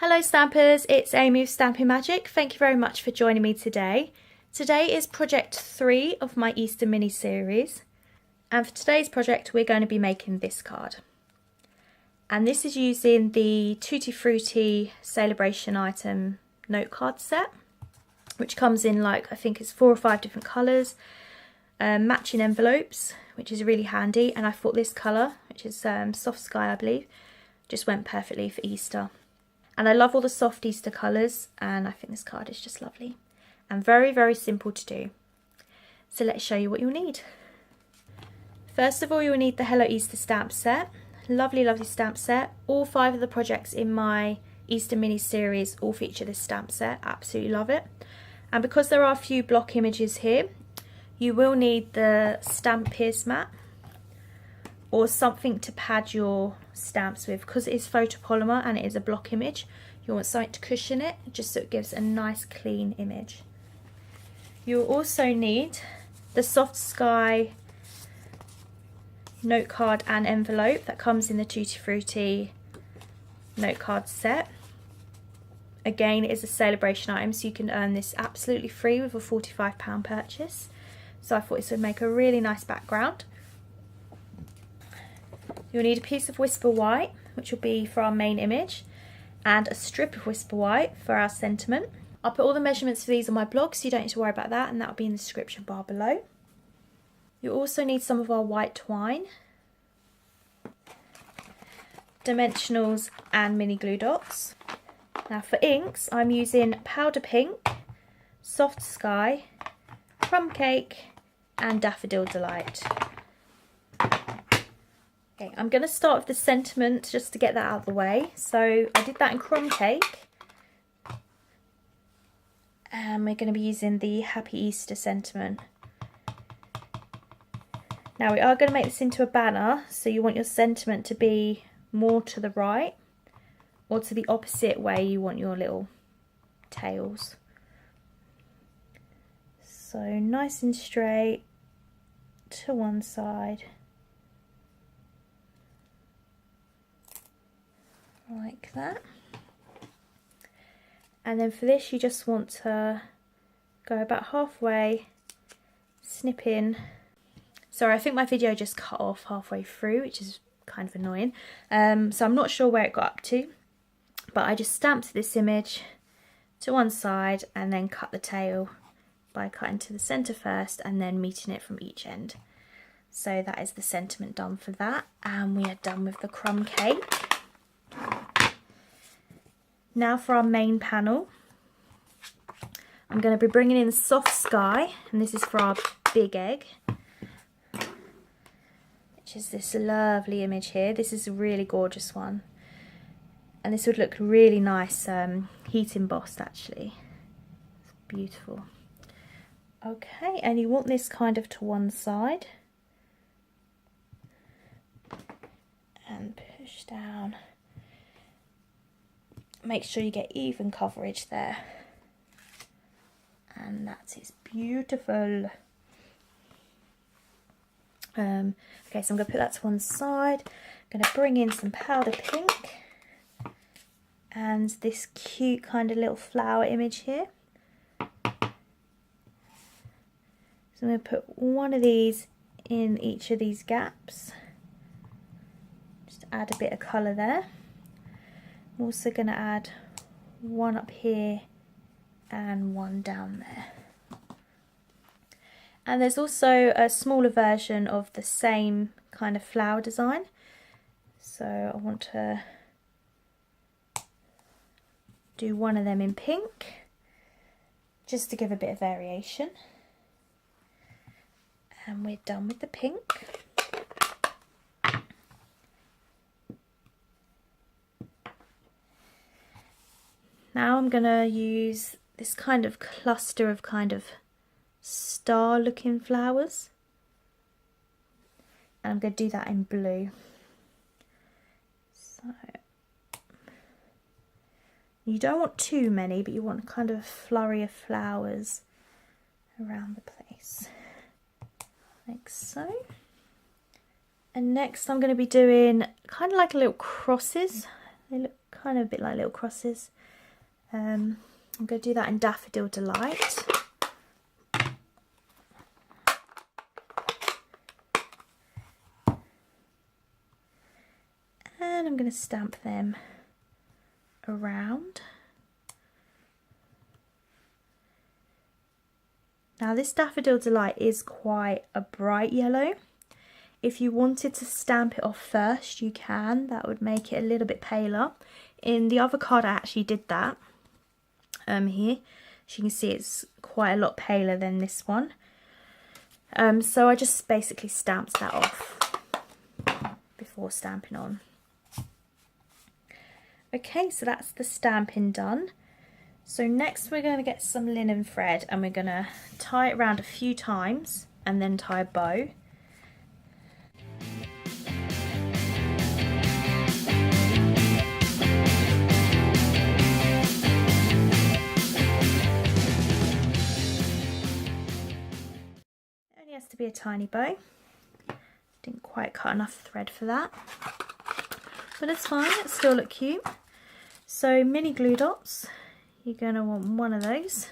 Hello Stampers, it's Amy of Stampin' Magic. Thank you very much for joining me today. Today is project 3 of my Easter mini series, and for today's project we're going to be making this card. And this is using the Tutti Frutti Celebration Item note card set, which comes in like, I think it's 4 or 5 different colours, matching envelopes, which is really handy, and I thought this colour, which is soft sky I believe, just went perfectly for Easter. And I love all the soft Easter colours, and I think this card is just lovely and very, very simple to do. So let's show you what you'll need. First of all, you'll need the Hello Easter stamp set. Lovely, lovely stamp set. All 5 of the projects in my Easter mini series all feature this stamp set. Absolutely love it. And because there are a few block images here, you will need the stamp pierce mat or something to pad your stamps with. Because it is photopolymer and it is a block image, you want something to cushion it just so it gives a nice clean image. You'll also need the Soft Sky note card and envelope that comes in the Tutti Frutti note card set. Again, it is a celebration item, so you can earn this absolutely free with a £45 purchase. So I thought this would make a really nice background. You'll need a piece of Whisper White, which will be for our main image, and a strip of Whisper White for our sentiment. I'll put all the measurements for these on my blog, so you don't need to worry about that, and that will be in the description bar below. You'll also need some of our white twine, dimensionals and mini glue dots. Now for inks, I'm using Powder Pink, Soft Sky, Crumb Cake and Daffodil Delight. Okay, I'm going to start with the sentiment just to get that out of the way. So I did that in Crumb Cake, and we're going to be using the Happy Easter sentiment. Now we are going to make this into a banner, so you want your sentiment to be more to the right or to the opposite way you want your little tails. So nice and straight to one side, like that. And then for this you just want to go about halfway, snip in. Sorry, I think my video just cut off halfway through, which is kind of annoying. So I'm not sure where it got up to, but I just stamped this image to one side and then cut the tail by cutting to the centre first and then meeting it from each end. So that is the sentiment done for that, and we are done with the crumb cake. Now for our main panel, I'm going to be bringing in Soft Sky, and this is for our big egg, which is this lovely image here. This is a really gorgeous one, and this would look really nice heat embossed actually. It's beautiful. Okay, and you want this kind of to one side and push down. Make sure you get even coverage there, and that is beautiful. Okay, so I'm going to put that to one side. I'm going to bring in some powder pink and this cute kind of little flower image here. So I'm going to put one of these in each of these gaps, just to add a bit of colour there. I'm also going to add one up here and one down there. And there's also a smaller version of the same kind of flower design. So I want to do one of them in pink, just to give a bit of variation. And we're done with the pink. Now I'm going to use this kind of cluster of kind of star looking flowers, and I'm going to do that in blue. So you don't want too many, but you want kind of a flurry of flowers around the place, like so. And next I'm going to be doing kind of like a little crosses They look kind of a bit like little crosses. I'm going to do that in Daffodil Delight. And I'm going to stamp them around. Now this Daffodil Delight is quite a bright yellow. If you wanted to stamp it off first, you can. That would make it a little bit paler. In the other card I actually did that. Here, as you can see, it's quite a lot paler than this one. So I just basically stamped that off before stamping on. Okay, so that's the stamping done. So next we're going to get some linen thread and we're going to tie it around a few times and then tie a bow. It only has to be a tiny bow. Didn't quite cut enough thread for that. But it's fine, it still look cute. So mini glue dots. You're going to want one of those,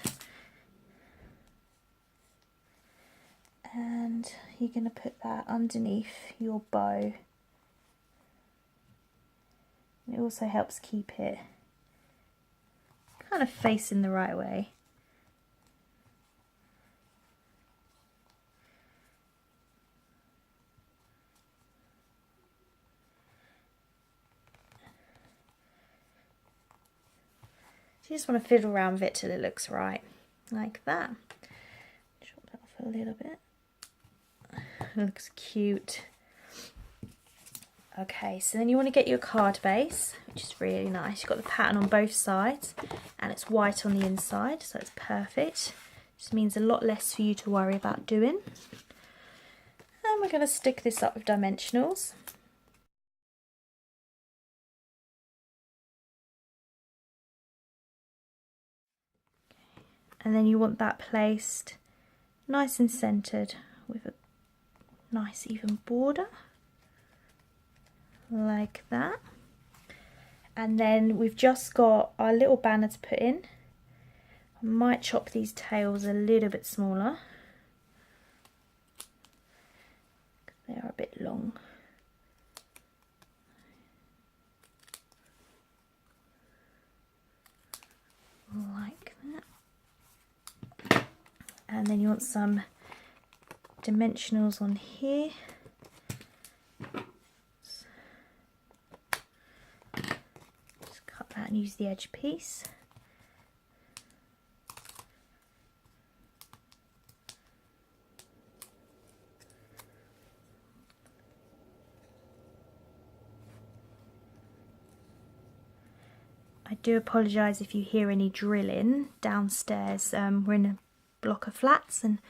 and you're going to put that underneath your bow. It also helps keep it kind of facing the right way. So you just want to fiddle around with it till it looks right, like that. Chop that off a little bit. It looks cute. Okay, so then you want to get your card base, which is really nice. You've got the pattern on both sides and it's white on the inside, so it's perfect. Just means a lot less for you to worry about doing. And we're going to stick this up with dimensionals. And then you want that placed nice and centered with a nice even border, like that. And then we've just got our little banner to put in. I might chop these tails a little bit smaller. They are a bit long. Like that. And then you want some dimensionals on here. Just cut that and use the edge piece. I do apologise if you hear any drilling downstairs. We're in a block of flats and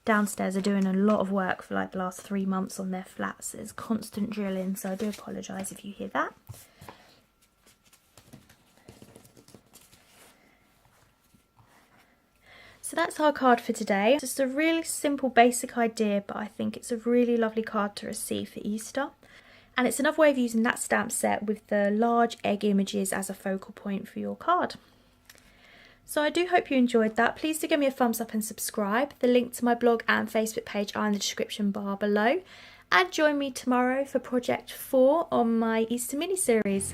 downstairs are doing a lot of work for like the last 3 months on their flats. There's constant drilling, so I do apologise if you hear that. So that's our card for today. Just a really simple basic idea, but I think it's a really lovely card to receive for Easter. And it's another way of using that stamp set with the large egg images as a focal point for your card. So I do hope you enjoyed that. Please do give me a thumbs up and subscribe. The link to my blog and Facebook page are in the description bar below. And join me tomorrow for project 4 on my Easter mini series.